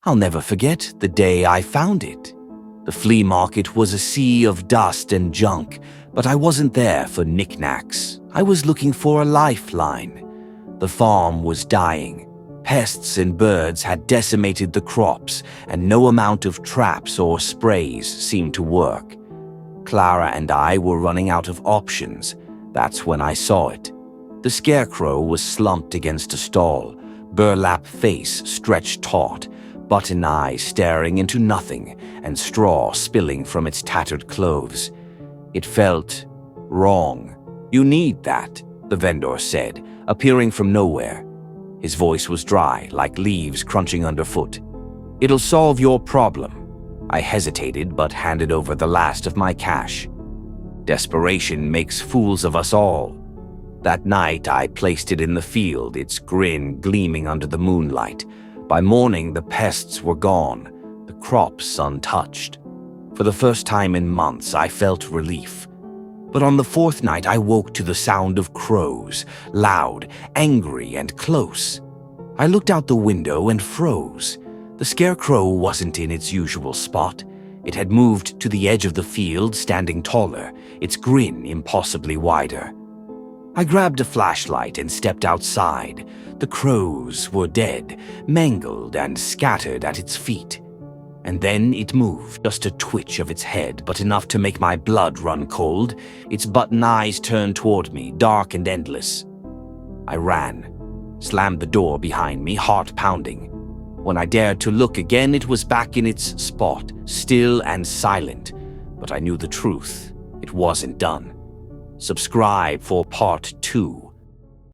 I'll never forget the day I found it. The flea market was a sea of dust and junk, but I wasn't there for knickknacks. I was looking for a lifeline. The farm was dying. Pests and birds had decimated the crops, and no amount of traps or sprays seemed to work. Clara and I were running out of options. That's when I saw it. The scarecrow was slumped against a stall, burlap face stretched taut, button eyes staring into nothing, and straw spilling from its tattered clothes. It felt wrong. "You need that," the vendor said, appearing from nowhere. His voice was dry, like leaves crunching underfoot. "It'll solve your problem." I hesitated, but handed over the last of my cash. Desperation makes fools of us all. That night, I placed it in the field, its grin gleaming under the moonlight. By morning, the pests were gone, the crops untouched. For the first time in months, I felt relief. But on the fourth night, I woke to the sound of crows, loud, angry, and close. I looked out the window and froze. The scarecrow wasn't in its usual spot. It had moved to the edge of the field, standing taller, its grin impossibly wider. I grabbed a flashlight and stepped outside. The crows were dead, mangled and scattered at its feet. And then it moved, just a twitch of its head, but enough to make my blood run cold. Its button eyes turned toward me, dark and endless. I ran, slammed the door behind me, heart pounding. When I dared to look again, it was back in its spot, still and silent. But I knew the truth. It wasn't done. Subscribe for part 2.